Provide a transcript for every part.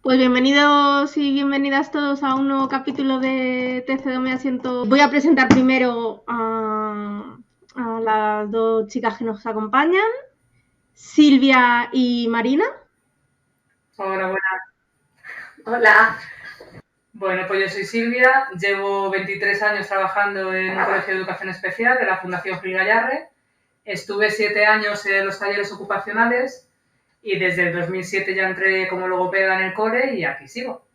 Pues bienvenidos y bienvenidas todos a un nuevo capítulo de Te cedo mi asiento. Voy a presentar primero a las dos chicas que nos acompañan, Silvia y Marina. Hola, buenas. Hola. Bueno, pues yo soy Silvia, llevo 23 años trabajando en un colegio de educación especial de la Fundación Gil Gallarre. Estuve 7 años en los talleres ocupacionales y desde el 2007 ya entré como logopeda en el cole y aquí sigo.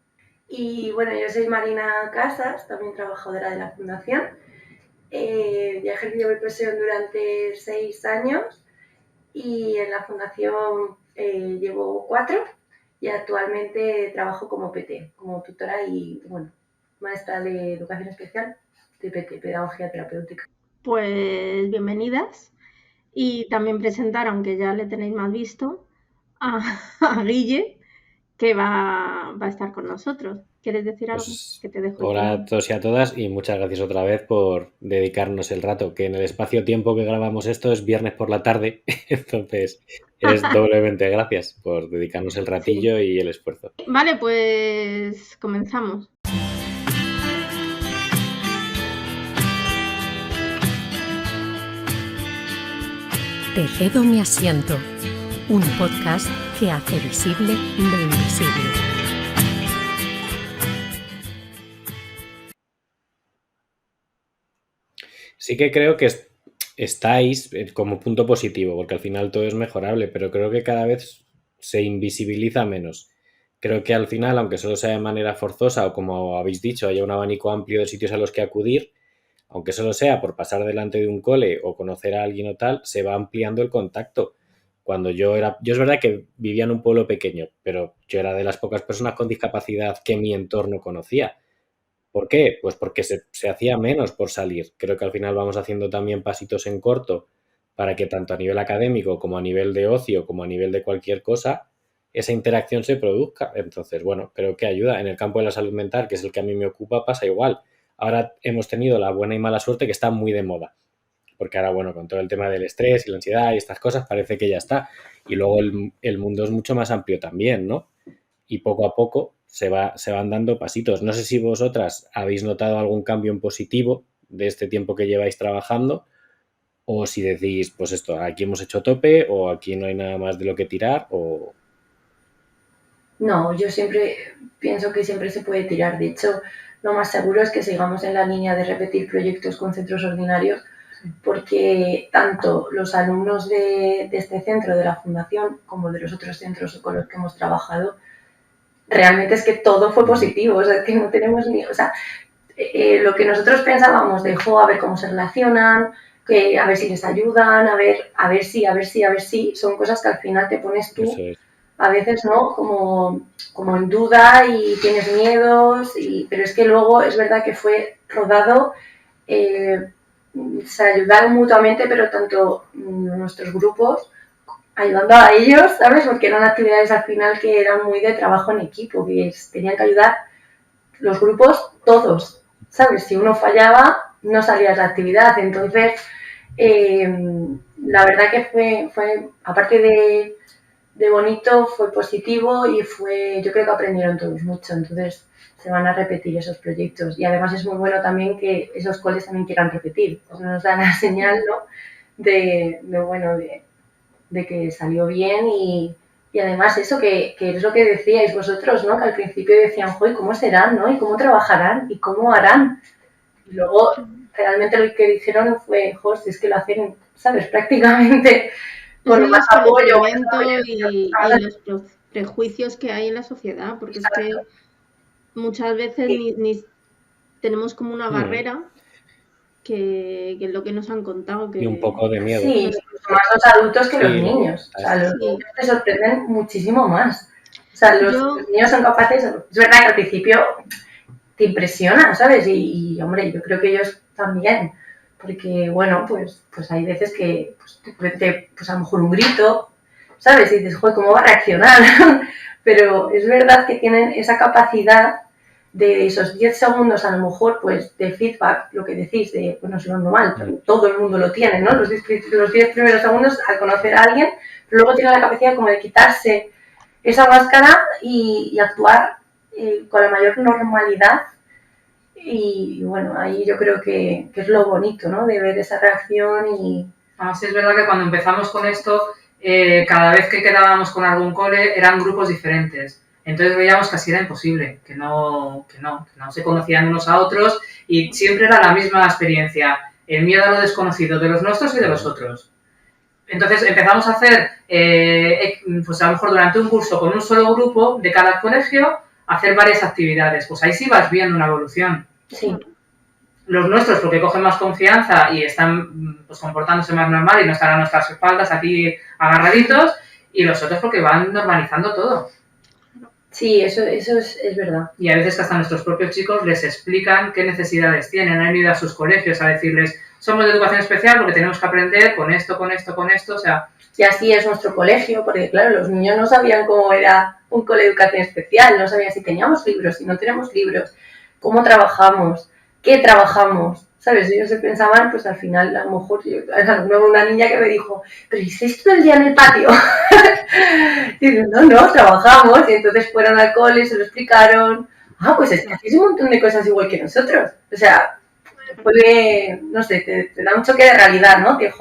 Y bueno, yo soy Marina Casas, también trabajadora de la Fundación. Ya he ejercido mi profesión durante 6 años y en la Fundación llevo 4 y actualmente trabajo como PT, como tutora y, bueno, maestra de educación especial de PT, pedagogía terapéutica. Pues bienvenidas. Y también presentar, aunque ya le tenéis más visto, a Guille, que va a estar con nosotros. ¿Quieres decir algo? Pues, Que te dejo hola a todos y a todas y muchas gracias otra vez por dedicarnos el rato, que en el espacio-tiempo que grabamos esto es viernes por la tarde, entonces es doblemente gracias por dedicarnos el ratillo y el esfuerzo. Vale, pues comenzamos. Te cedo mi asiento, un podcast que hace visible lo invisible. Sí que creo que estáis como punto positivo, porque al final todo es mejorable, pero creo que cada vez se invisibiliza menos. Creo que al final, aunque solo sea de manera forzosa o como habéis dicho, haya un abanico amplio de sitios a los que acudir, aunque solo sea por pasar delante de un cole o conocer a alguien o tal, se va ampliando el contacto. Cuando yo es verdad que vivía en un pueblo pequeño, pero yo era de las pocas personas con discapacidad que mi entorno conocía. ¿Por qué? Pues porque se hacía menos por salir. Creo que al final vamos haciendo también pasitos en corto para que tanto a nivel académico como a nivel de ocio, como a nivel de cualquier cosa, esa interacción se produzca. Entonces, bueno, creo que ayuda. En el campo de la salud mental, que es el que a mí me ocupa, pasa igual. Ahora hemos tenido la buena y mala suerte que está muy de moda. Porque ahora, bueno, con todo el tema del estrés y la ansiedad y estas cosas, parece que ya está. Y luego el mundo es mucho más amplio también, ¿no? Y poco a poco se van dando pasitos. No sé si vosotras habéis notado algún cambio en positivo de este tiempo que lleváis trabajando o si decís, pues esto, aquí hemos hecho tope o aquí no hay nada más de lo que tirar o... No, yo siempre pienso que siempre se puede tirar. De hecho, lo más seguro es que sigamos en la línea de repetir proyectos con centros ordinarios, porque tanto los alumnos de este centro de la Fundación como de los otros centros con los que hemos trabajado, realmente es que todo fue positivo. O sea, es que no tenemos ni... O sea, lo que nosotros pensábamos de, a ver cómo se relacionan, que a ver si les ayudan, a ver si, son cosas que al final te pones tú. Eso es. A veces, ¿no? Como en duda y tienes miedos, pero es que luego es verdad que fue rodado, se ayudaron mutuamente, pero tanto nuestros grupos ayudando a ellos, ¿sabes? Porque eran actividades al final que eran muy de trabajo en equipo, que tenían que ayudar los grupos todos, ¿sabes? Si uno fallaba, no salía de la actividad. Entonces, la verdad que fue aparte de bonito, fue positivo y yo creo que aprendieron todos mucho. Entonces, se van a repetir esos proyectos. Y además es muy bueno también que esos coles también quieran repetir. Eso nos da la señal, ¿no? De que salió bien y además eso que es lo que decíais vosotros, ¿no? Que al principio decían, joder, ¿cómo serán, no? ¿Y cómo trabajarán? ¿Y cómo harán? Y luego realmente lo que dijeron fue, joder, si es que lo hacen, ¿sabes? Prácticamente con más apoyo. Y los prejuicios que hay en la sociedad, porque exacto. Es que muchas veces ni tenemos como una barrera que es lo que nos han contado. Y un poco de miedo. Sí, más los adultos que los niños. O sea, los niños te sorprenden muchísimo más. O sea, los niños son capaces... Es verdad que al principio te impresiona, ¿sabes? Y hombre, yo creo que ellos también. Porque, bueno, pues hay veces que pues a lo mejor un grito, ¿sabes? Y dices, joder, ¿cómo va a reaccionar? Pero es verdad que tienen esa capacidad de esos 10 segundos, a lo mejor, pues, de feedback, lo que decís, de, bueno, es lo normal, pero todo el mundo lo tiene, ¿no? Los 10 primeros segundos al conocer a alguien, pero luego tiene la capacidad como de quitarse esa máscara y actuar con la mayor normalidad. Y bueno, ahí yo creo que es lo bonito, ¿no? De ver esa reacción y... Además, es verdad que cuando empezamos con esto, cada vez que quedábamos con algún cole eran grupos diferentes. Entonces veíamos que así era imposible, que no se conocían unos a otros y siempre era la misma experiencia, el miedo a lo desconocido de los nuestros y de los otros. Entonces empezamos a hacer, pues a lo mejor durante un curso con un solo grupo de cada colegio, hacer varias actividades. Pues ahí sí vas viendo una evolución. Sí. Los nuestros porque cogen más confianza y están pues comportándose más normal y no están a nuestras espaldas aquí agarraditos, y los otros porque van normalizando todo. Sí, eso es verdad. Y a veces que hasta nuestros propios chicos les explican qué necesidades tienen, han ido a sus colegios a decirles, somos de educación especial porque tenemos que aprender con esto, o sea... Y así es nuestro colegio, porque claro, los niños no sabían cómo era un cole de educación especial, no sabían si teníamos libros, si no tenemos libros, cómo trabajamos, qué trabajamos, ¿sabes? Ellos se pensaban, pues al final, a lo mejor, una niña que me dijo, ¿pero hiciste todo el día en el patio? Y digo, no, trabajamos, y entonces fueron al cole, se lo explicaron, pues es que hacéis un montón de cosas igual que nosotros, o sea, puede, no sé, te da un choque de realidad, ¿no? Que,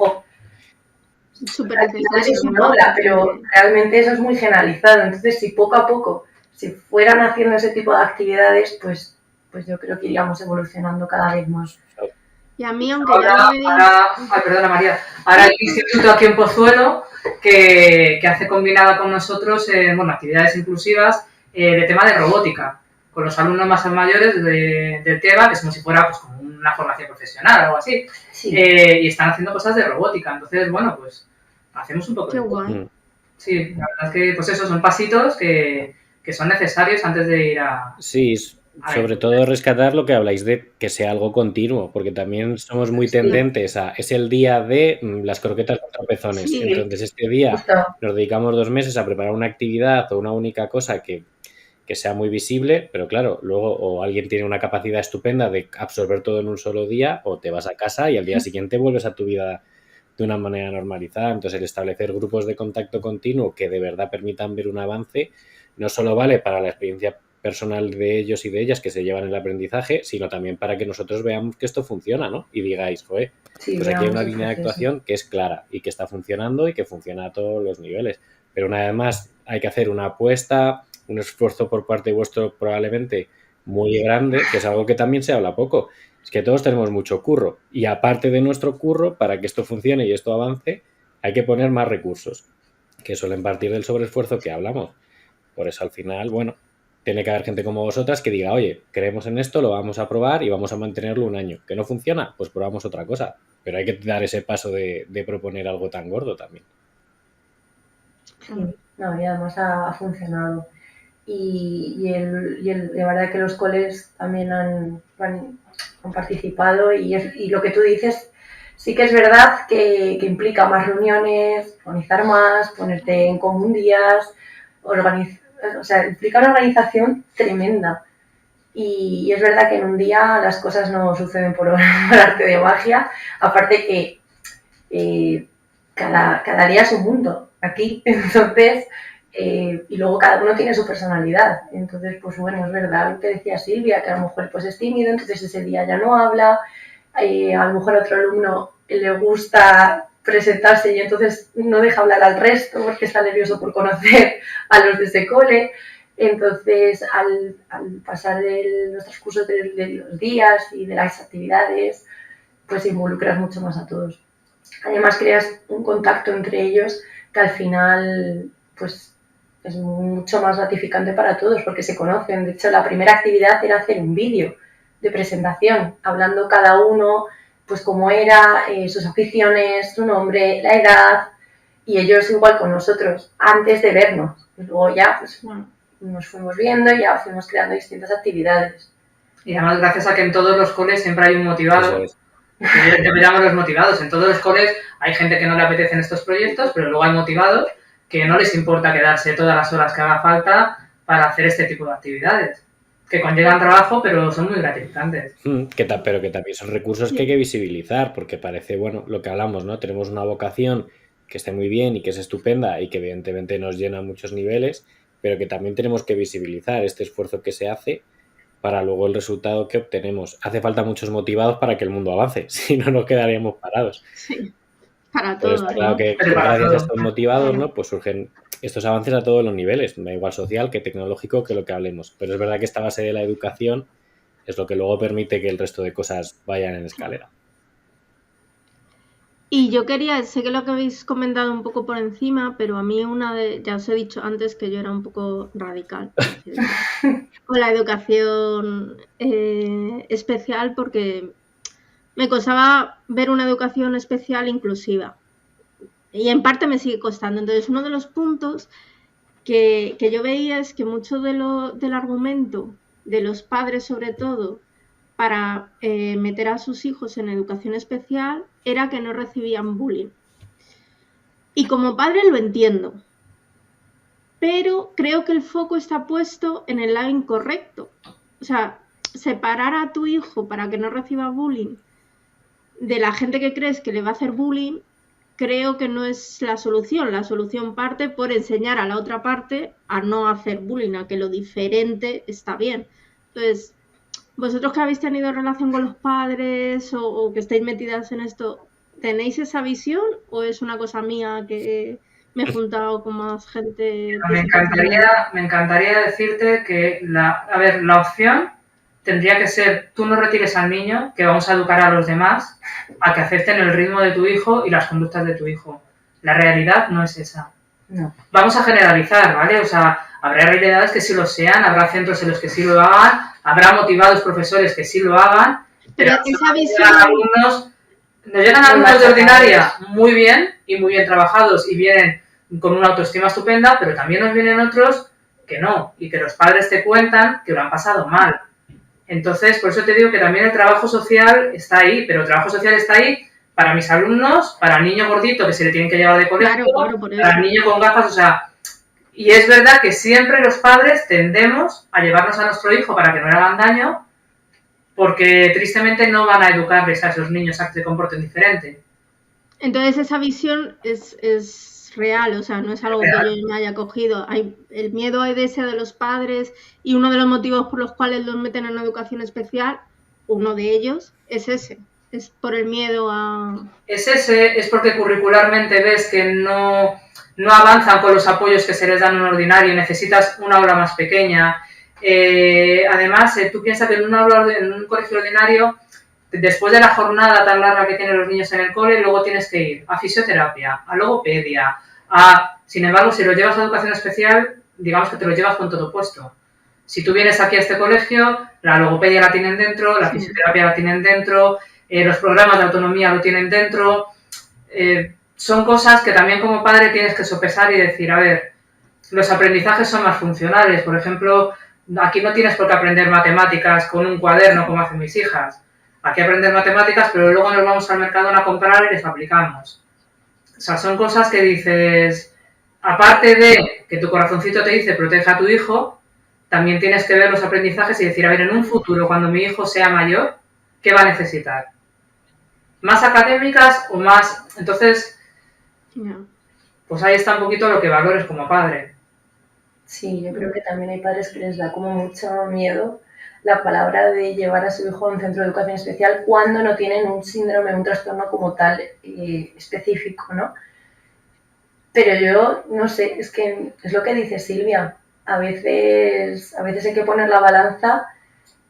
súper necesario, ¿no? Pero realmente eso es muy generalizado, entonces si poco a poco, si fueran haciendo ese tipo de actividades, pues yo creo que iríamos evolucionando cada vez más. Y a mí, aunque perdona María, ahora hay un instituto aquí en Pozuelo que hace combinada con nosotros actividades inclusivas de tema de robótica, con los alumnos más mayores del TEBA, que es como si fuera pues, como una formación profesional o algo así, sí. Y están haciendo cosas de robótica, entonces bueno, pues hacemos un poco Qué guay. Sí, la verdad es que pues esos son pasitos que son necesarios antes de ir a... Sí, sobre todo rescatar lo que habláis de que sea algo continuo, porque también somos muy tendentes a, es el día de las croquetas con tropezones, Sí. Entonces este día Justo. nos dedicamos 2 meses a preparar una actividad o una única cosa que sea muy visible, pero claro, luego o alguien tiene una capacidad estupenda de absorber todo en un solo día, o te vas a casa y al día siguiente vuelves a tu vida de una manera normalizada. Entonces el establecer grupos de contacto continuo que de verdad permitan ver un avance no solo vale para la experiencia personal de ellos y de ellas que se llevan el aprendizaje, sino también para que nosotros veamos que esto funciona, ¿no? Y digáis, pues aquí hay una línea de actuación que es clara y que está funcionando y que funciona a todos los niveles. Pero una vez más hay que hacer una apuesta, un esfuerzo por parte vuestro probablemente muy grande, que es algo que también se habla poco. Es que todos tenemos mucho curro y aparte de nuestro curro, para que esto funcione y esto avance, hay que poner más recursos, que suelen partir del sobreesfuerzo que hablamos. Por eso al final, bueno, tiene que haber gente como vosotras que diga, oye, creemos en esto, lo vamos a probar y vamos a mantenerlo un año. ¿Que no funciona? Pues probamos otra cosa. Pero hay que dar ese paso de proponer algo tan gordo también. Sí, no, y además ha funcionado. Y la verdad que los coles también han participado y lo que tú dices sí que es verdad que implica más reuniones, organizar más, ponerte en común días, implica una organización tremenda. Y es verdad que en un día las cosas no suceden por arte de magia, aparte que cada día es un mundo aquí, entonces, y luego cada uno tiene su personalidad, entonces pues bueno, es verdad lo que decía Silvia, que a lo mejor pues es tímido, entonces ese día ya no habla, a lo mejor a otro alumno le gusta presentarse y entonces no deja hablar al resto porque está nervioso por conocer a los de ese cole. Entonces, al pasar nuestros cursos de los días y de las actividades, pues involucras mucho más a todos. Además, creas un contacto entre ellos que al final, pues, es mucho más gratificante para todos porque se conocen. De hecho, la primera actividad era hacer un vídeo de presentación, hablando cada uno, pues, cómo era, sus aficiones, su nombre, la edad, y ellos igual con nosotros, antes de vernos. Y luego ya, pues, nos fuimos viendo y ya fuimos creando distintas actividades. Y además, gracias a que en todos los coles siempre hay un motivado, yo me llamo los motivados, en todos los coles hay gente que no le apetecen estos proyectos, pero luego hay motivados que no les importa quedarse todas las horas que haga falta para hacer este tipo de actividades, que conllevan trabajo, pero son muy gratificantes. Pero que también son recursos que hay que visibilizar, porque parece, bueno, lo que hablamos, ¿no? Tenemos una vocación que esté muy bien y que es estupenda y que evidentemente nos llena a muchos niveles, pero que también tenemos que visibilizar este esfuerzo que se hace para luego el resultado que obtenemos. Hace falta muchos motivados para que el mundo avance, si no nos quedaríamos parados. Sí, para Pero todo. está claro que gracias a estos motivados, ¿no? Pues surgen estos avances a todos los niveles, da igual social que tecnológico que lo que hablemos. Pero es verdad que esta base de la educación es lo que luego permite que el resto de cosas vayan en escalera. Y yo sé que lo que habéis comentado un poco por encima, pero a mí ya os he dicho antes que yo era un poco radical con la educación especial, porque me costaba ver una educación especial inclusiva. Y en parte me sigue costando. Entonces, uno de los puntos que yo veía es que mucho del argumento de los padres, sobre todo, para meter a sus hijos en educación especial era que no recibían bullying. Y como padre lo entiendo, pero creo que el foco está puesto en el lado incorrecto. O sea, separar a tu hijo para que no reciba bullying de la gente que crees que le va a hacer bullying, creo que no es la solución. La solución parte por enseñar a la otra parte a no hacer bullying, a que lo diferente está bien. Entonces, vosotros que habéis tenido relación con los padres o que estáis metidas en esto, ¿tenéis esa visión o es una cosa mía que me he juntado con más gente? Me encantaría decirte que la opción tendría que ser: tú no retires al niño, que vamos a educar a los demás a que acepten el ritmo de tu hijo y las conductas de tu hijo. La realidad no es esa. No. Vamos a generalizar, ¿vale? O sea, habrá realidades que sí lo sean, habrá centros en los que sí lo hagan, habrá motivados profesores que sí lo hagan, pero esa visión... nos llegan alumnos de ordinaria muy bien y muy bien trabajados y vienen con una autoestima estupenda, pero también nos vienen otros que no, y que los padres te cuentan que lo han pasado mal. Entonces, por eso te digo que también el trabajo social está ahí, pero el trabajo social está ahí para mis alumnos, para el niño gordito que se le tienen que llevar de colegio, claro, para el niño con gafas, o sea... Y es verdad que siempre los padres tendemos a llevarnos a nuestro hijo para que no le hagan daño, porque tristemente no van a educarles a esos niños a que se comporten diferente. Entonces esa visión es real, o sea, no es algo real, que yo me haya cogido. El miedo de los padres, y uno de los motivos por los cuales los meten en educación especial, uno de ellos es ese. Es por el miedo a... Es porque curricularmente ves que no avanzan con los apoyos que se les dan en un ordinario, necesitas una aula más pequeña. Además, tú piensas que en un colegio ordinario, después de la jornada tan larga que tienen los niños en el cole, luego tienes que ir a fisioterapia, a logopedia, sin embargo, si los llevas a educación especial, digamos que te los llevas con todo puesto. Si tú vienes aquí a este colegio, la logopedia la tienen dentro, la fisioterapia la tienen dentro, los programas de autonomía lo tienen dentro. Son cosas que también como padre tienes que sopesar y decir, a ver, los aprendizajes son más funcionales. Por ejemplo, aquí no tienes por qué aprender matemáticas con un cuaderno como hacen mis hijas. Aquí aprender matemáticas, pero luego nos vamos al Mercadona a comprar y les aplicamos. O sea, son cosas que dices, aparte de que tu corazoncito te dice protege a tu hijo, también tienes que ver los aprendizajes y decir, a ver, en un futuro, cuando mi hijo sea mayor, ¿qué va a necesitar? ¿Más académicas o más...? Entonces, pues ahí está un poquito lo que valores como padre. Sí, yo creo que también hay padres que les da como mucho miedo la palabra de llevar a su hijo a un centro de educación especial cuando no tienen un síndrome, un trastorno como tal específico, ¿no? Pero yo, no sé, es que es lo que dice Silvia. A veces hay que poner la balanza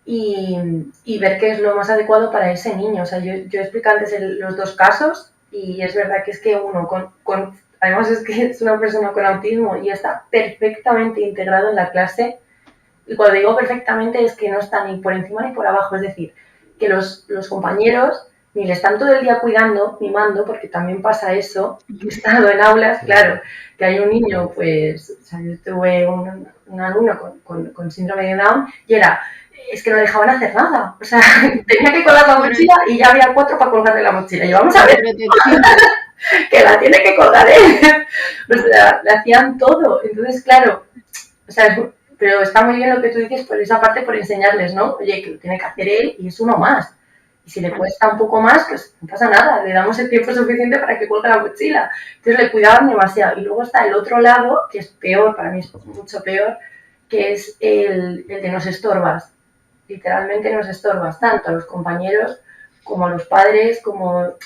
y ver qué es lo más adecuado para ese niño. O sea, yo expliqué antes los dos casos y es verdad que es que uno además es que es una persona con autismo y está perfectamente integrado en la clase. Y cuando digo perfectamente es que no está ni por encima ni por abajo. Es decir, que los compañeros ni le están todo el día cuidando, mimando, porque también pasa eso. He estado en aulas, claro, que hay un niño, pues, o sea, yo tuve un alumno con síndrome de Down y es que no dejaban hacer nada. O sea, tenía que colgar la mochila y ya había 4 para colgarle la mochila. Y vamos a ver, que la tiene que colgar él. O sea, le hacían todo. Entonces, claro, o sea, pero está muy bien lo que tú dices por esa parte, por enseñarles, ¿no? Oye, que lo tiene que hacer él y es uno más. Y si le cuesta un poco más, pues no pasa nada, le damos el tiempo suficiente para que cuelgue la mochila. Entonces le cuidaban demasiado. Y luego está el otro lado, que es peor, para mí es mucho peor, que es el de nos estorbas. Literalmente nos estorbas, tanto a los compañeros como a los padres,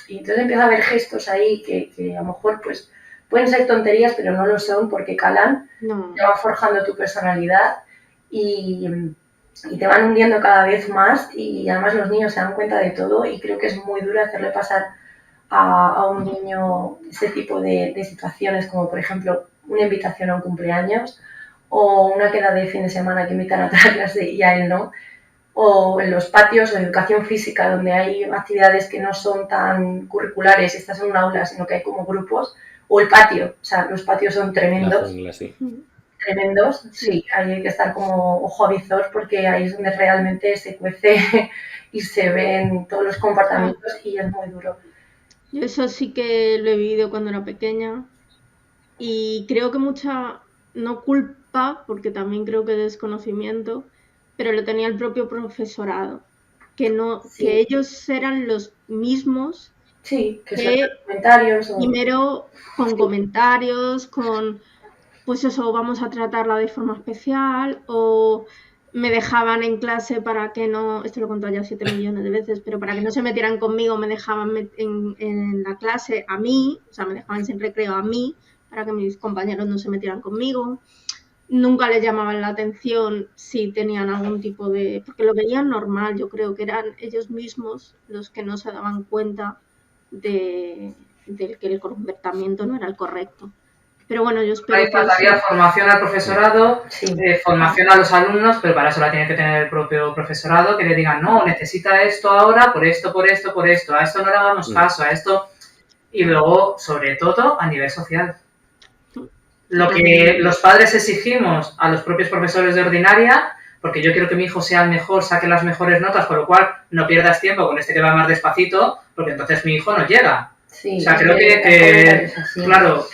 y entonces empieza a haber gestos ahí que a lo mejor pues pueden ser tonterías, pero no lo son porque calan, te van forjando tu personalidad y te van hundiendo cada vez más, y además los niños se dan cuenta de todo, y creo que es muy duro hacerle pasar a un niño ese tipo de situaciones, como por ejemplo una invitación a un cumpleaños o una queda de fin de semana que invitan a toda clase y a él no, o en los patios o educación física, donde hay actividades que no son tan curriculares, estás en un aula, sino que hay como grupos, o el patio, o sea, los patios son tremendos. La jungla, sí. Tremendos, sí, ahí hay que estar como ojo a visor, porque ahí es donde realmente se cuece y se ven todos los comportamientos, y es muy duro. Yo eso sí que lo he vivido cuando era pequeña, y creo que mucha, no culpa, porque también creo que desconocimiento, pero lo tenía el propio profesorado, que no, Sí. que ellos eran los mismos. Sí, que son comentarios. Primero con comentarios, con pues eso, vamos a tratarla de forma especial, o me dejaban en clase para que no, esto lo he contado ya 7 millones de veces, pero para que no se metieran conmigo me dejaban en la clase a mí, o sea, me dejaban sin recreo a mí, para que mis compañeros no se metieran conmigo. Nunca les llamaban la atención si tenían algún tipo de... porque lo veían normal, yo creo que eran ellos mismos los que no se daban cuenta de que el comportamiento no era el correcto. Pero bueno, yo espero que faltaría formación al profesorado, formación a los alumnos, pero para eso la tiene que tener el propio profesorado, que le digan, no, necesita esto ahora, por esto, a esto no le hagamos caso, a esto... Y luego, sobre todo, a nivel social. Lo que los padres exigimos a los propios profesores de ordinaria, porque yo quiero que mi hijo sea el mejor, saque las mejores notas, con lo cual no pierdas tiempo con este que va más despacito, porque entonces mi hijo no llega. Sí, o sea, creo que claro,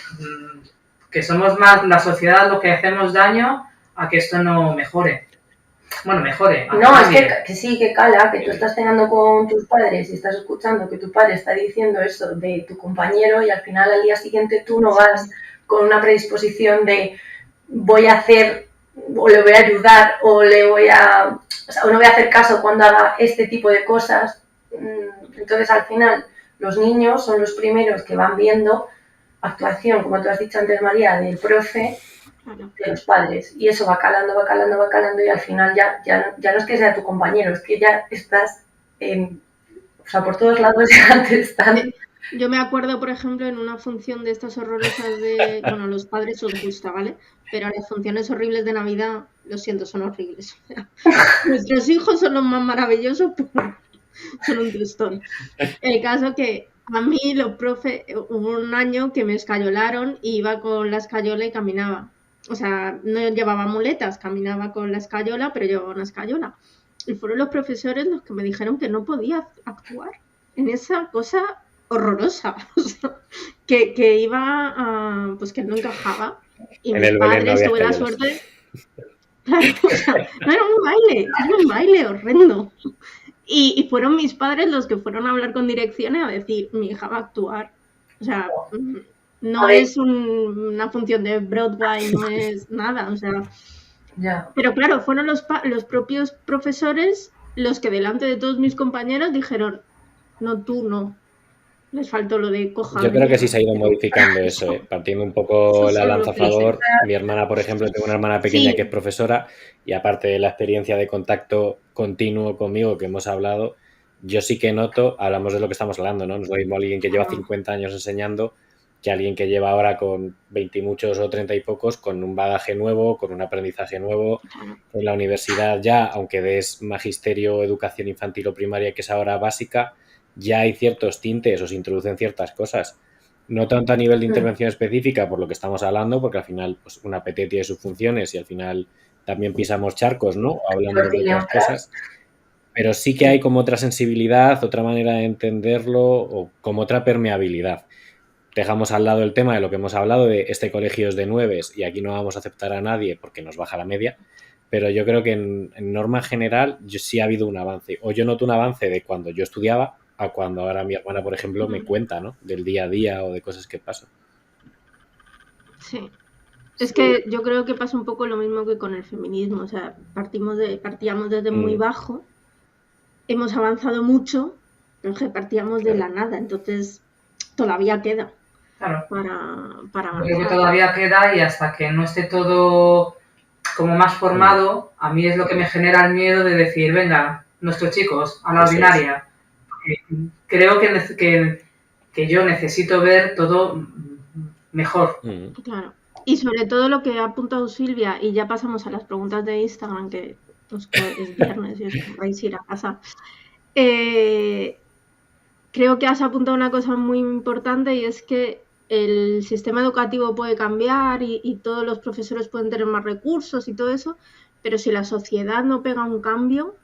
que somos más la sociedad lo que hacemos daño a que esto no mejore. Bueno, mejore. No, es que sí, que cala, que tú estás cenando con tus padres y estás escuchando que tu padre está diciendo eso de tu compañero, y al final al día siguiente tú no vas con una predisposición de voy a hacer, o le voy a ayudar, o no voy a hacer caso cuando haga este tipo de cosas. Entonces al final los niños son los primeros que van viendo actuación, como tú has dicho antes, María, del profe, de los padres, y eso va calando, y al final ya no es que sea tu compañero, es que ya estás por todos lados ya te están... Yo me acuerdo, por ejemplo, en una función de estas horrorosas de... Bueno, a los padres os gusta, ¿vale? Pero las funciones horribles de Navidad, lo siento, son horribles. Nuestros hijos son los más maravillosos, pero son un tristón. El caso que a mí los profes, hubo un año que me escayolaron y iba con la escayola y caminaba. O sea, no llevaba muletas, caminaba con la escayola, pero llevaba una escayola. Y fueron los profesores los que me dijeron que no podía actuar en esa cosa horrorosa. O sea, que iba a... pues que no encajaba. Y mis padres, tuve la suerte... Claro, o sea, no era un baile horrendo. Y fueron mis padres los que fueron a hablar con dirección y a decir, mi hija va a actuar. O sea, no es una función de Broadway, no es nada, o sea... Ya. Pero claro, fueron los propios profesores los que delante de todos mis compañeros dijeron, no, tú no. Les faltó lo de coja. Yo creo que sí se ha ido modificando eso, partiendo un poco la lanza a favor. Mi hermana, por ejemplo, tengo una hermana pequeña que es profesora, y aparte de la experiencia de contacto continuo conmigo que hemos hablado, yo sí que noto, hablamos de lo que estamos hablando, ¿no? No es lo mismo alguien que lleva 50 años enseñando que alguien que lleva ahora con 20 y muchos o 30 y pocos, con un bagaje nuevo, con un aprendizaje nuevo. En la universidad ya, aunque des magisterio, educación infantil o primaria, que es ahora básica, ya hay ciertos tintes o se introducen ciertas cosas. No tanto a nivel de intervención específica, por lo que estamos hablando, porque al final pues, una PT tiene sus funciones y al final también pisamos charcos, ¿no? Hablamos de otras cosas. Pero sí que hay como otra sensibilidad, otra manera de entenderlo, o como otra permeabilidad. Dejamos al lado el tema de lo que hemos hablado, de este colegio es de 9 y aquí no vamos a aceptar a nadie porque nos baja la media, pero yo creo que en norma general sí ha habido un avance. O yo noto un avance de cuando yo estudiaba a cuando ahora mi hermana, por ejemplo, me cuenta, ¿no? Del día a día o de cosas que pasan. Sí. Es que yo creo que pasa un poco lo mismo que con el feminismo. O sea, partíamos desde muy bajo, hemos avanzado mucho, pero es que partíamos de la nada. Entonces, todavía queda. Claro. Para avanzar. Creo que todavía queda y hasta que no esté todo como más formado, a mí es lo que me genera el miedo de decir, venga, nuestros chicos, a la ordinaria. Creo que yo necesito ver todo mejor. Claro. Y sobre todo lo que ha apuntado Silvia, y ya pasamos a las preguntas de Instagram, que pues, es viernes y os vais a ir a casa. Creo que has apuntado una cosa muy importante y es que el sistema educativo puede cambiar y todos los profesores pueden tener más recursos y todo eso, pero si la sociedad no pega un cambio,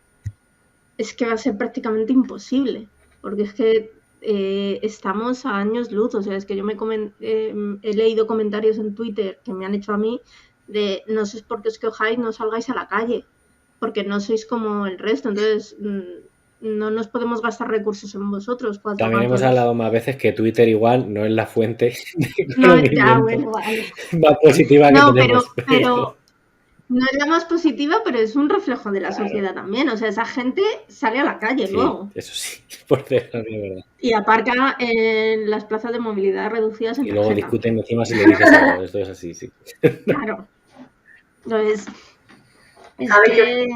es que va a ser prácticamente imposible, porque es que estamos a años luz. O sea, es que yo he leído comentarios en Twitter que me han hecho a mí de no sé por qué os quejáis, no salgáis a la calle, porque no sois como el resto, entonces no nos podemos gastar recursos en vosotros. También hemos hablado más veces que Twitter igual no es la fuente no, ya, bueno, vale. más positiva que tenemos. Pero no es la más positiva, pero es un reflejo de la sociedad también. O sea, esa gente sale a la calle luego. Eso sí, por desgracia, es verdad. Y aparca en las plazas de movilidad reducidas en Y luego tarjeta. discuten encima si le dices algo. Esto es así, sí. Claro. Entonces, a ver,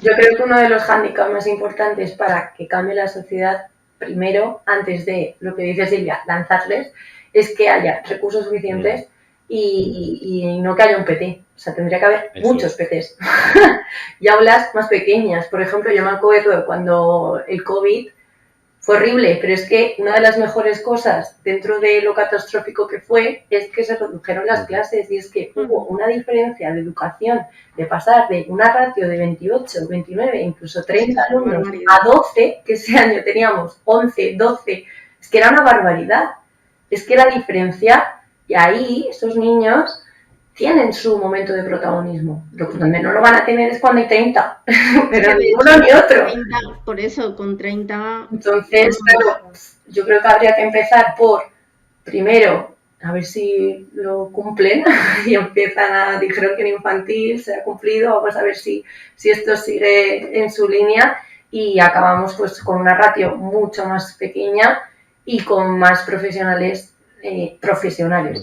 yo creo que uno de los hándicaps más importantes para que cambie la sociedad, primero, antes de lo que dice Silvia, lanzarles, es que haya recursos suficientes y no que haya un PT. O sea, tendría que haber muchos PTs. Y aulas más pequeñas. Por ejemplo, yo me acuerdo cuando el COVID fue horrible, pero es que una de las mejores cosas dentro de lo catastrófico que fue es que se redujeron las clases y es que hubo una diferencia de educación de pasar de una ratio de 28, 29, incluso 30 alumnos a 12, que ese año teníamos 11, 12, es que era una barbaridad. Es que la diferencia, y ahí esos niños tienen su momento de protagonismo. Donde no lo van a tener es cuando hay 30, pero ni uno ni otro. 30, por eso, con 30... Entonces, claro, yo creo que habría que empezar por, primero, a ver si lo cumplen y empiezan dijeron que en infantil se ha cumplido, vamos a ver si esto sigue en su línea y acabamos pues con una ratio mucho más pequeña y con más profesionales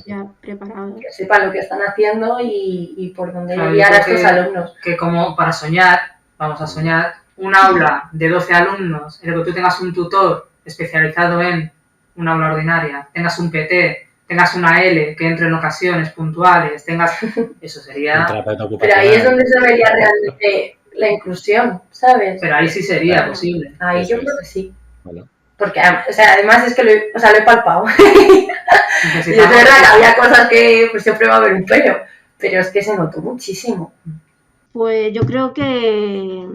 ya preparados, que sepan lo que están haciendo y por dónde guiar a estos alumnos. Que como para soñar, vamos a soñar, un aula de 12 alumnos en el que tú tengas un tutor especializado en una aula ordinaria, tengas un PT, tengas una L que entre en ocasiones puntuales, tengas... Eso sería... Pero ahí es donde se vería realmente la inclusión, ¿sabes? Pero ahí sí sería posible. Ahí yo creo que sí. Bueno. Porque, o sea, además es que lo he palpado. Y es verdad que había cosas que pues, siempre va a haber un pero es que se notó muchísimo. Pues yo creo que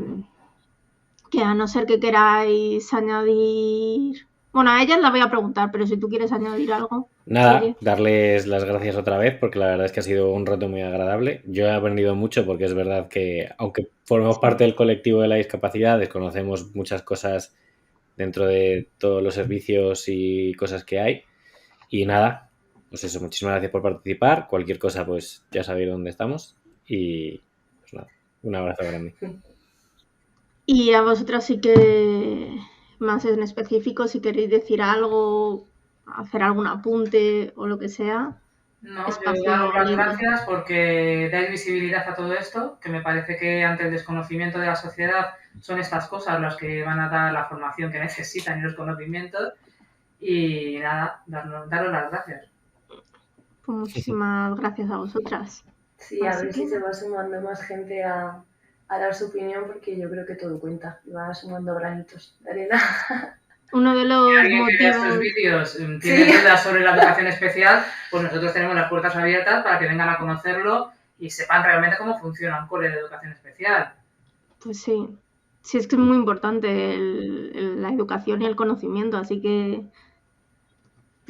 a no ser que queráis añadir... Bueno, a ellas la voy a preguntar, pero si tú quieres añadir algo... Nada, ¿sí? darles las gracias otra vez porque la verdad es que ha sido un rato muy agradable. Yo he aprendido mucho porque es verdad que, aunque formemos parte del colectivo de la discapacidad, desconocemos muchas cosas dentro de todos los servicios y cosas que hay. Y nada, pues eso, muchísimas gracias por participar. Cualquier cosa, pues ya sabéis dónde estamos. Y pues nada, un abrazo grande. Y a vosotras sí que, más en específico, si queréis decir algo, hacer algún apunte o lo que sea. No, yo daros las gracias porque dais visibilidad a todo esto, que me parece que ante el desconocimiento de la sociedad son estas cosas las que van a dar la formación que necesitan y los conocimientos. Y nada, daros las gracias. Pues muchísimas gracias a vosotras. Sí, a ver si se va sumando más gente a dar su opinión, porque yo creo que todo cuenta. Y va sumando granitos de arena. Uno de los motivos... Que estos vídeos tienen dudas sobre la educación especial, pues nosotros tenemos las puertas abiertas para que vengan a conocerlo y sepan realmente cómo funciona un cole de educación especial. Pues sí. Sí, es que es muy importante la educación y el conocimiento, así que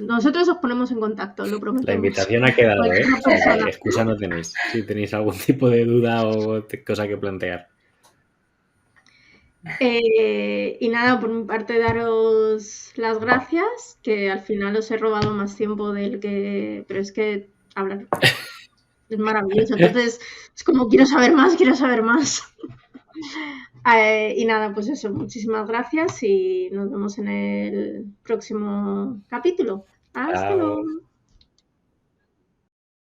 nosotros os ponemos en contacto, lo prometemos. La invitación ha quedado, ¿eh? Excusa no tenéis, si tenéis algún tipo de duda o cosa que plantear. Y nada, por mi parte daros las gracias, que al final os he robado más tiempo del que... Pero es que hablar es maravilloso, entonces es como quiero saber más. Y nada, pues eso, muchísimas gracias y nos vemos en el próximo capítulo. Hasta luego.